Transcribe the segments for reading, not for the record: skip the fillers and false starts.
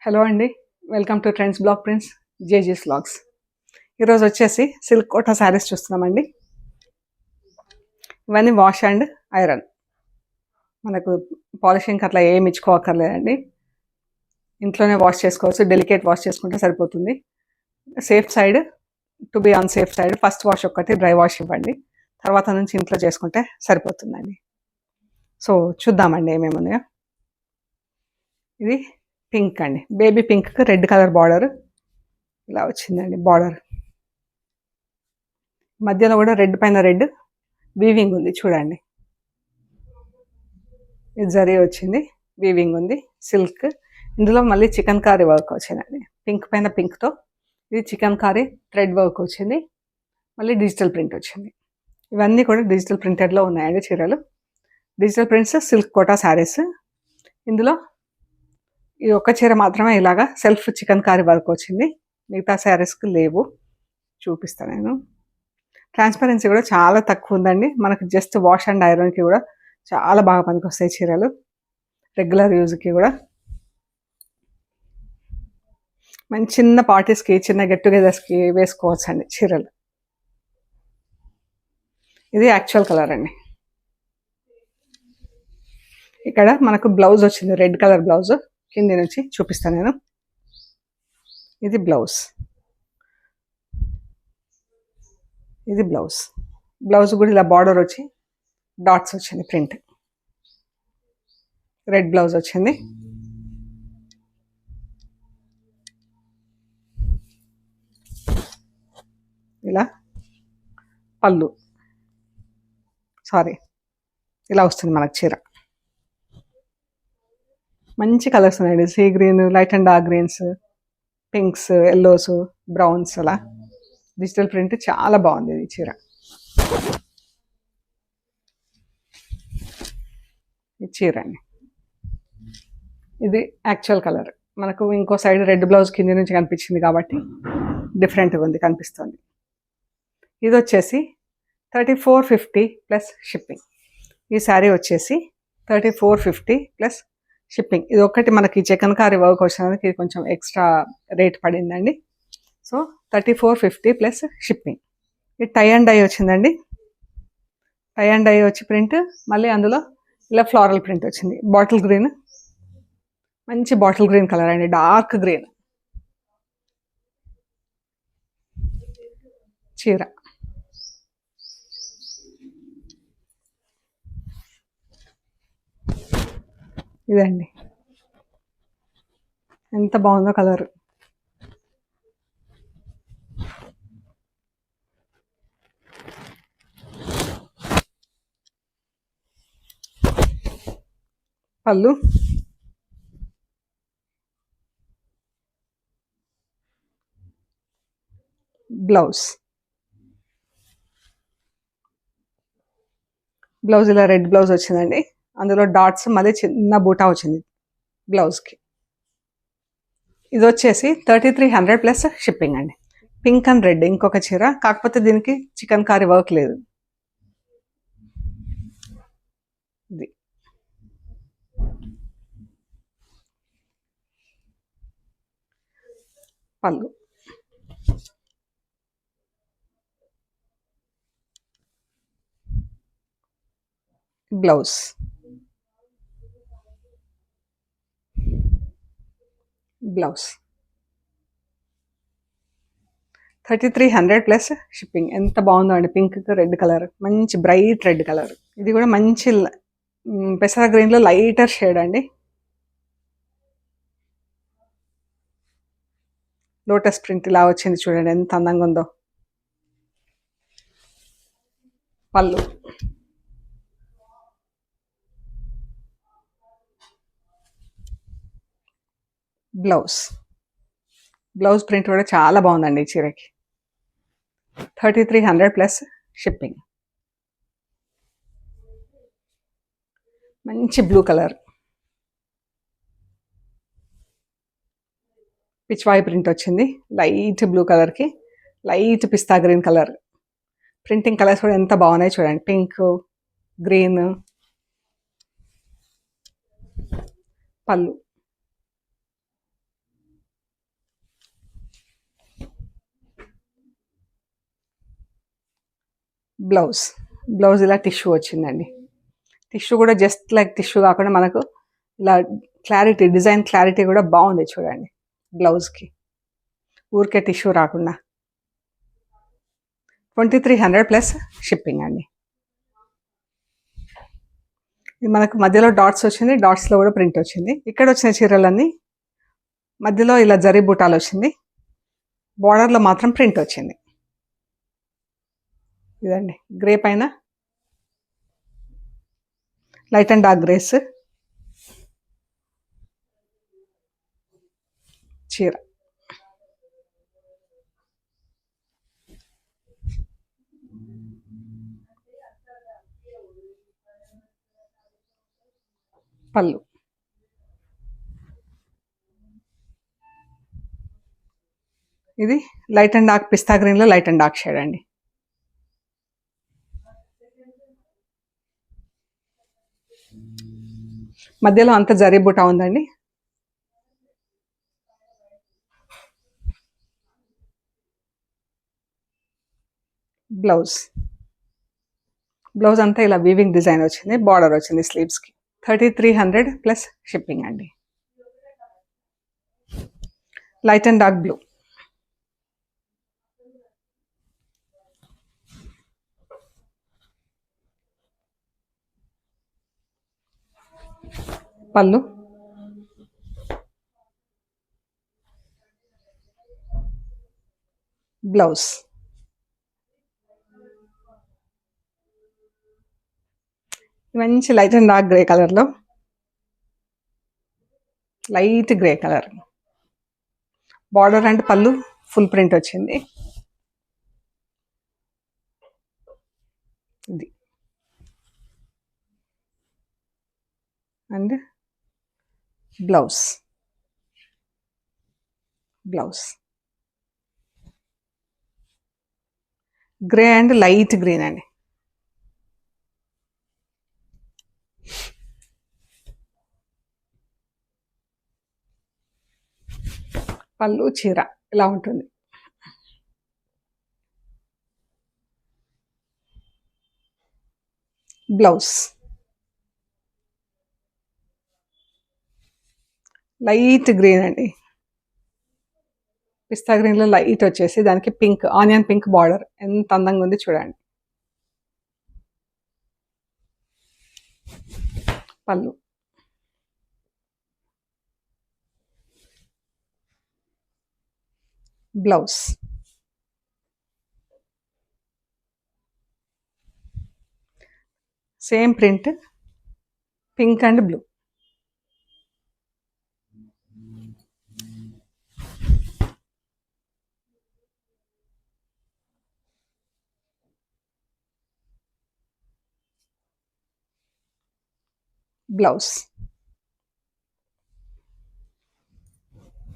Hello అండి. Welcome to trends block prints జేజీస్ vlogs. ఈరోజు వచ్చేసి సిల్క్ కోటా శారీస్ చూస్తున్నామండి. ఇవన్నీ వాష్ అండ్ ఐరన్, మనకు పాలిషింగ్ అట్లా ఏమి ఇచ్చుకోవక్కర్లేదండి. ఇంట్లోనే వాష్ చేసుకోవచ్చు. డెలికేట్ వాష్ చేసుకుంటే సరిపోతుంది. Safe side, to be on safe side first wash ఒక్కటి డ్రై వాష్ ఇవ్వండి. తర్వాత నుంచి ఇంట్లో చేసుకుంటే సరిపోతుందండి. సో చూద్దామండి ఏమేమి ఉన్నాయో. ఇది పింక్ అండి, బేబీ పింక్కి రెడ్ కలర్ బార్డర్ ఇలా వచ్చిందండి. బార్డర్ మధ్యలో కూడా రెడ్ పైన రెడ్ వీవింగ్ ఉంది చూడండి. ఇది జరీ వచ్చింది, వీవింగ్ ఉంది, సిల్క్. ఇందులో మళ్ళీ చికెన్ కారీ వర్క్ వచ్చిందండి. పింక్ పైన పింక్తో ఇది చికెన్ కారీ థ్రెడ్ వర్క్ వచ్చింది. మళ్ళీ డిజిటల్ ప్రింట్ వచ్చింది. ఇవన్నీ కూడా డిజిటల్ ప్రింటెడ్లో ఉన్నాయండి చీరలు. Digital prints silk Kota saris. ఇందులో ఈ ఒక్క చీర మాత్రమే ఇలాగా సెల్ఫ్ చికెన్ కారీ వర్క్ వచ్చింది. మిగతా శారీస్కి లేవు. చూపిస్తాను నేను. ట్రాన్స్పరెన్సీ కూడా చాలా తక్కువ ఉందండి. మనకు జస్ట్ వాష్ అండ్ ఐరన్కి కూడా చాలా బాగా పనికొస్తాయి చీరలు, రెగ్యులర్ యూజ్కి కూడా. మంచి చిన్న పార్టీస్కి, చిన్న గెట్ టుగెదర్స్కి వేసుకోవచ్చు అండి చీరలు. ఇది యాక్చువల్ కలర్ అండి. ఇక్కడ మనకు బ్లౌజ్ వచ్చింది, రెడ్ కలర్ బ్లౌజ్. కింది నుంచి చూపిస్తాను నేను. ఇది బ్లౌజ్, ఇది బ్లౌజ్. బ్లౌజ్ కూడా ఇలా బార్డర్ వచ్చి డాట్స్ వచ్చింది, ప్రింట్. రెడ్ బ్లౌజ్ వచ్చింది. ఇలా పళ్ళు, సారీ ఇలా వస్తుంది మనకు చీర. మంచి కలర్స్ ఉన్నాయండి. Sea green, light and dark greens, pinks, yellows, browns. అలా డిజిటల్ ప్రింట్ చాలా బాగుంది ఈ చీర. ఈ చీర అండి, ఇది యాక్చువల్ కలర్. మనకు ఇంకో సైడ్ రెడ్ బ్లౌజ్ కింద నుంచి కనిపించింది కాబట్టి డిఫరెంట్గా ఉంది, కనిపిస్తుంది. ఇది వచ్చేసి 3450 ప్లస్ షిప్పింగ్. ఈ శారీ వచ్చేసి 3450 ప్లస్ షిప్పింగ్. ఇది ఒక్కటి మనకి చికెన్ కారీ వర్క్ వచ్చినందుకు ఇది కొంచెం ఎక్స్ట్రా రేట్ పడిందండి. So 3450 plus shipping. ఇది టై అండ్ డై వచ్చిందండి. టై అండ్ డై వచ్చి ప్రింట్, మళ్ళీ అందులో ఇలా ఫ్లోరల్ ప్రింట్ వచ్చింది. బాటిల్ గ్రీన్, మంచి బాటిల్ గ్రీన్ కలర్ అండి, డార్క్ గ్రీన్ చీర. ఇదండి, ఎంత బాగుందో కలర్. పళ్ళు, బ్లౌజ్. బ్లౌజ్ ఇలా రెడ్ బ్లౌజ్ వచ్చిందండి. అందులో డాట్స్, మళ్ళీ చిన్న బూటా వచ్చింది బ్లౌజ్కి. ఇది వచ్చేసి 3300 ప్లస్ షిప్పింగ్ అండి. పింక్ అండ్ రెడ్ ఇంకొక చీర, కాకపోతే దీనికి చికెన్ కారీ వర్క్ లేదు. ఇది పళ్ళు, బ్లౌజ్, బ్లౌజ్. 3300 plus shipping. ఎంత బాగుందో అండి. పింక్ రెడ్ కలర్, మంచి బ్రైట్ రెడ్ కలర్. ఇది కూడా మంచి పెసర గ్రీన్లో లైటర్ షేడ్ అండి. లోటస్ ప్రింట్ ఇలా వచ్చింది చూడండి, ఎంత అందంగా ఉందో. పళ్ళు, బ్లౌజ్. బ్లౌజ్ ప్రింట్ కూడా చాలా బాగుందండి ఈ చీరకి. 3300 ప్లస్ షిప్పింగ్. మంచి బ్లూ కలర్, పిచ్వాయి ప్రింట్ వచ్చింది. లైట్ బ్లూ కలర్కి లైట్ పిస్తా గ్రీన్ కలర్. ప్రింటింగ్ కలర్స్ కూడా ఎంత బాగున్నాయి చూడండి. Pink, green. పళ్ళు, బ్లౌజ్ బ్లౌజ్ ఇలా టిష్యూ వచ్చిందండి. టిష్యూ కూడా జస్ట్ లైక్ టిష్యూ కాకుండా మనకు ఇలా క్లారిటీ, డిజైన్ క్లారిటీ కూడా బాగుంది చూడండి బ్లౌజ్కి, ఊరికే టిష్యూ రాకుండా. 2300 ప్లస్ షిప్పింగ్ అండి. ఇది మనకు మధ్యలో డాట్స్ వచ్చింది, డాట్స్లో కూడా ప్రింట్ వచ్చింది. ఇక్కడ వచ్చిన చీరలన్నీ మధ్యలో ఇలా జరీ బూటాలు వచ్చింది, బార్డర్లో మాత్రం ప్రింట్ వచ్చింది. ఇదండి గ్రే పైన లైట్ అండ్ డార్క్ గ్రేస్ చీర. పళ్ళు ఇది లైట్ అండ్ డార్క్ పిస్తా గ్రీన్లో లైట్ అండ్ డార్క్ షేడ్ అండి. మధ్యలో అంత జరీ బూటా ఉందండి. బ్లౌజ్ బ్లౌజ్ అంతా ఇలా వీవింగ్ డిజైన్ వచ్చింది, బార్డర్ వచ్చింది స్లీవ్స్కి. 3300 ప్లస్ షిప్పింగ్ అండి. Light and dark blue. పళ్ళు బ్లౌజ్ మంచి లైట్ అండ్ డార్క్ గ్రే కలర్లో, light grey colour border and పళ్ళు ఫుల్ ప్రింట్ వచ్చింది. ఇది and blouse grey and light green అండి. పళ్ళు చీర ఇలా ఉంటుంది. బ్లౌజ్ లైట్ గ్రీన్ అండి, పిస్తా గ్రీన్లో లైట్ వచ్చేసి దానికి పింక్, ఆనియన్ పింక్ బార్డర్ ఎంత అందంగా ఉంది చూడండి. పళ్ళు blouse same print, pink and blue. Blouse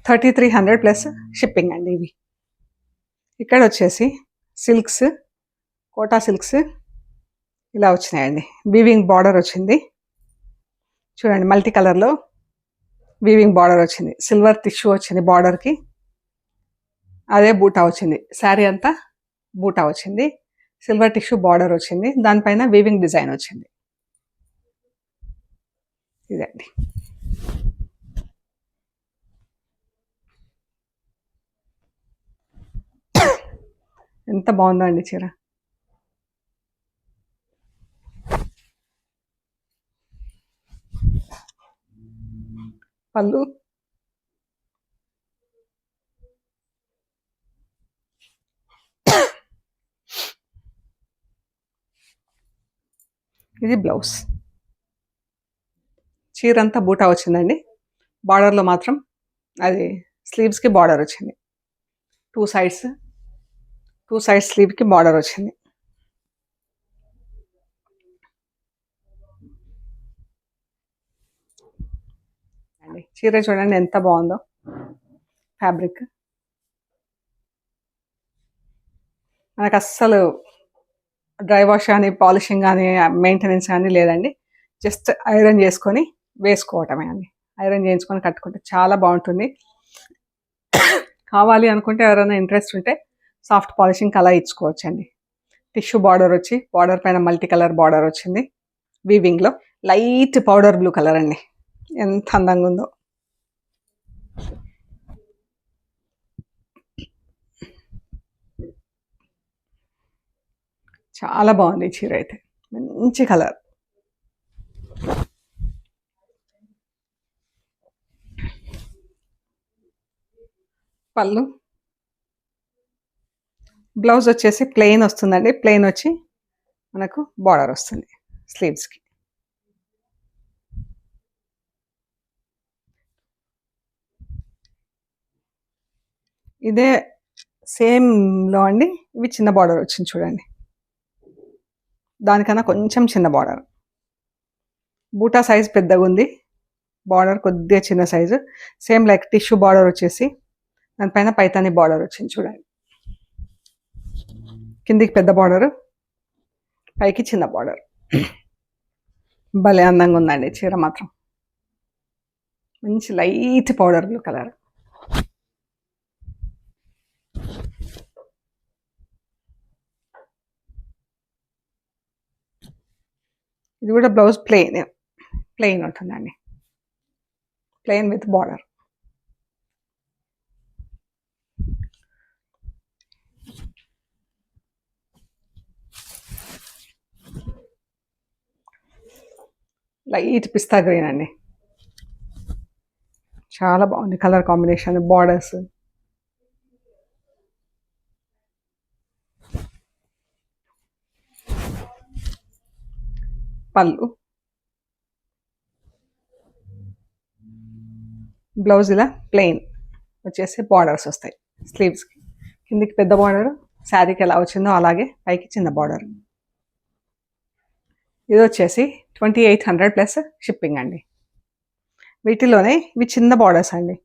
3300 plus shipping అండి. ఇవి ఇక్కడ వచ్చేసి సిల్క్స్, కోటా సిల్క్స్ ఇలా వచ్చినాయండి. వీవింగ్ బార్డర్ వచ్చింది చూడండి, మల్టీ కలర్లో వీవింగ్ బార్డర్ వచ్చింది, సిల్వర్ టిష్యూ వచ్చింది బార్డర్కి, అదే బూటా వచ్చింది. శారీ అంతా బూటా వచ్చింది, సిల్వర్ టిష్యూ బార్డర్ వచ్చింది, దానిపైన వీవింగ్ డిజైన్ వచ్చింది. ఇదండి ఎంత బాగుందో అండి చీర. పళ్ళు ఇది బ్లౌజ్. చీర అంతా బూటా వచ్చిందండి, బార్డర్లో మాత్రం అది స్లీవ్స్కి బార్డర్ వచ్చింది, టూ సైడ్స్ స్లీవ్కి బార్డర్ వచ్చింది. అండి చీర చూడండి ఎంత బాగుందో, ఫ్యాబ్రిక్ మనకు అస్సలు డ్రై వాష్ కానీ పాలిషింగ్ కానీ మెయింటెనెన్స్ కానీ లేదండి. జస్ట్ ఐరన్ చేసుకొని వేసుకోవటమే అండి. ఐరన్ చేయించుకొని కట్టుకుంటే చాలా బాగుంటుంది. కావాలి అనుకుంటే ఎవరైనా ఇంట్రెస్ట్ ఉంటే సాఫ్ట్ పాలిషింగ్ అలా ఇచ్చుకోవచ్చండి. టిష్యూ బార్డర్ వచ్చి బార్డర్ పైన మల్టీ కలర్ బార్డర్ వచ్చింది వీవింగ్లో. లైట్ పౌడర్ బ్లూ కలర్ అండి, ఎంత అందంగా ఉందో. చాలా బాగుంది ఈ చీర అయితే, మంచి కలర్. పళ్ళు, బ్లౌజ్ వచ్చేసి ప్లెయిన్ వస్తుందండి. ప్లెయిన్ వచ్చి మనకు బార్డర్ వస్తుంది స్లీవ్స్కి. ఇదే సేమ్లో అండి, ఇవి చిన్న బార్డర్ వచ్చింది చూడండి, దానికన్నా కొంచెం చిన్న బార్డర్. బూటా సైజ్ పెద్దగా ఉంది, బార్డర్ కొద్దిగా చిన్న size. Same like tissue border వచ్చేసి దానిపైన పైతాని బార్డర్ వచ్చింది చూడండి. కిందికి పెద్ద బార్డర్, పైకి చిన్న బార్డర్. భలే అందంగా ఉందండి చీర మాత్రం. మంచి లైట్ పౌడర్ బ్లూ కలర్. ఇది కూడా బ్లౌజ్ ప్లెయిన్ ఉంటుందండి, plain with border. Light pista green అండి, చాలా బాగుంది కలర్ కాంబినేషన్, బార్డర్స్. పళ్ళు, బ్లౌజ్ ఇలా ప్లెయిన్ వచ్చేసి బార్డర్స్ వస్తాయి స్లీవ్స్కి. కిందికి పెద్ద బార్డర్, శారీకి ఎలా వచ్చిందో అలాగే పైకి చిన్న బార్డర్. ఇది వచ్చేసి 2800 ప్లస్ షిప్పింగ్ అండి. వీటిలోనే ఇవి చిన్న బార్డర్స్ అండి,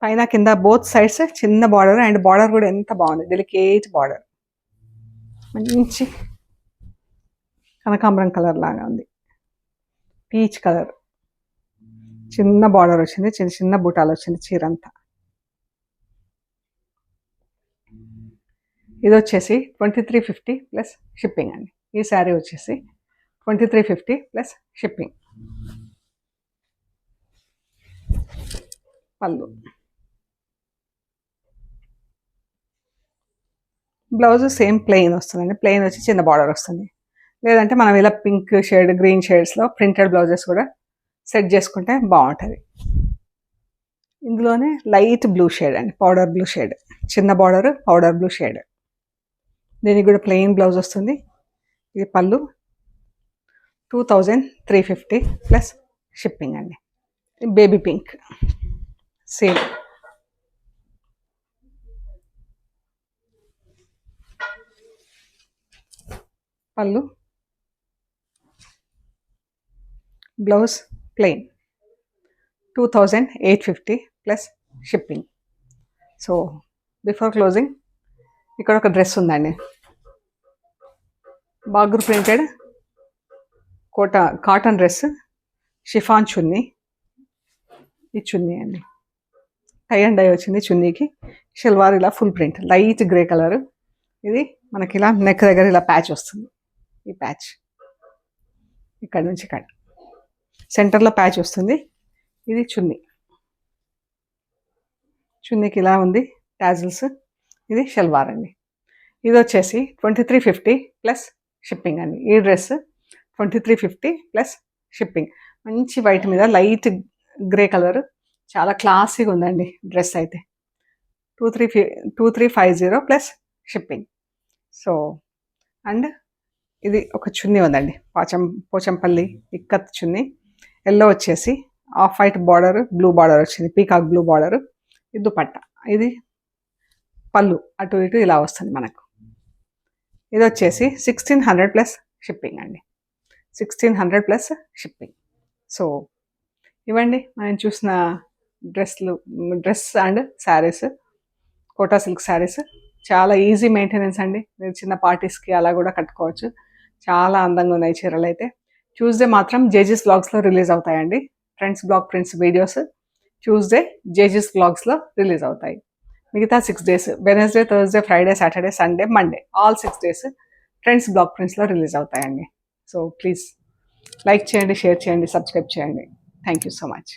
పైన కింద బోత్ సైడ్స్ చిన్న బార్డర్. అండ్ బార్డర్ కూడా ఎంత బాగుంది, డెలికేట్ బార్డర్, మంచి కనకాంబరం కలర్ లాగా ఉంది, పీచ్ కలర్. చిన్న బార్డర్ వచ్చింది, చిన్న చిన్న బూటాలు వచ్చింది చీర అంతా. ఇది వచ్చేసి 2350 ప్లస్ షిప్పింగ్ అండి. ఈ శారీ వచ్చేసి 2350 ప్లస్ షిప్పింగ్. పళ్ళు, బ్లౌజ్ సేమ్ ప్లెయిన్ వస్తుందండి. ప్లెయిన్ వచ్చి చిన్న బార్డర్ వస్తుంది. లేదంటే మనం ఇలా పింక్ షేడ్, గ్రీన్ షేడ్స్లో ప్రింటెడ్ బ్లౌజెస్ కూడా సెట్ చేసుకుంటే బాగుంటుంది. ఇందులోనే లైట్ బ్లూ షేడ్ అండి, పౌడర్ బ్లూ షేడ్, చిన్న బార్డర్ పౌడర్ బ్లూ షేడ్. దీనికి కూడా ప్లెయిన్ బ్లౌజ్ వస్తుంది. ఇది పళ్ళు 2350 ప్లస్ షిప్పింగ్ అండి. Baby pink same. పళ్ళు, blouse plain 2850 plus shipping. So before closing ఇక్కడ ఒక డ్రెస్ ఉందండి, బాగుర్ ప్రింటెడ్ కాటన్ డ్రెస్, షిఫాన్ చున్నీ. ఈ చున్నీ అండి, టై అండ్ డై వచ్చింది చున్నీకి. షల్వార్ ఇలా full print, light grey colour. ఇది మనకి ఇలా నెక్ దగ్గర ఇలా ప్యాచ్ వస్తుంది. ఈ ప్యాచ్ ఇక్కడ నుంచి ఇక్కడ సెంటర్లో ప్యాచ్ వస్తుంది. ఇది చున్నీ, చున్నీకి ఇలా ఉంది టాజిల్స్. ఇది షల్వార్ అండి. ఇది వచ్చేసి 2350 ప్లస్ షిప్పింగ్ అండి. ఈ డ్రెస్ 2350 ప్లస్ షిప్పింగ్. మంచి వైట్ మీద లైట్ గ్రే కలర్, చాలా క్లాసీగా ఉందండి డ్రెస్ అయితే. 2350 ప్లస్ షిప్పింగ్. సో అండ్ ఇది ఒక చున్నీ ఉందండి, పోచంపల్లి ఇక్కత్ చున్నీ. ఎల్లో వచ్చేసి off white border, blue border వచ్చింది, పీకాక్ బ్లూ బార్డర్. ఇది దుపట్టా. ఇది పళ్ళు అటు ఇటు ఇలా వస్తుంది మనకు. ఇది వచ్చేసి 1600 ప్లస్ షిప్పింగ్ అండి, 1600 ప్లస్ షిప్పింగ్. సో ఇవ్వండి మనం చూసిన dress and saris, Kota silk saris. చాలా ఈజీ మెయింటెనెన్స్ అండి, మీరు చిన్న పార్టీస్కి అలా కూడా కట్టుకోవచ్చు. చాలా అందంగా ఉన్నాయి చీరలు అయితే. ట్యూస్డే మాత్రం జేజీస్ బ్లాగ్స్లో రిలీజ్ అవుతాయండి. Friends blog prints videos Tuesday జేజీస్ బ్లాగ్స్లో రిలీజ్ అవుతాయి. మిగతా 6 days, Wednesday, Thursday, Friday, Saturday, Sunday, Monday, all 6 days friends blog ప్రింట్స్లో రిలీజ్ అవుతాయండి. సో ప్లీజ్ లైక్ చేయండి, షేర్ చేయండి, సబ్స్క్రైబ్ చేయండి. Thank you so much.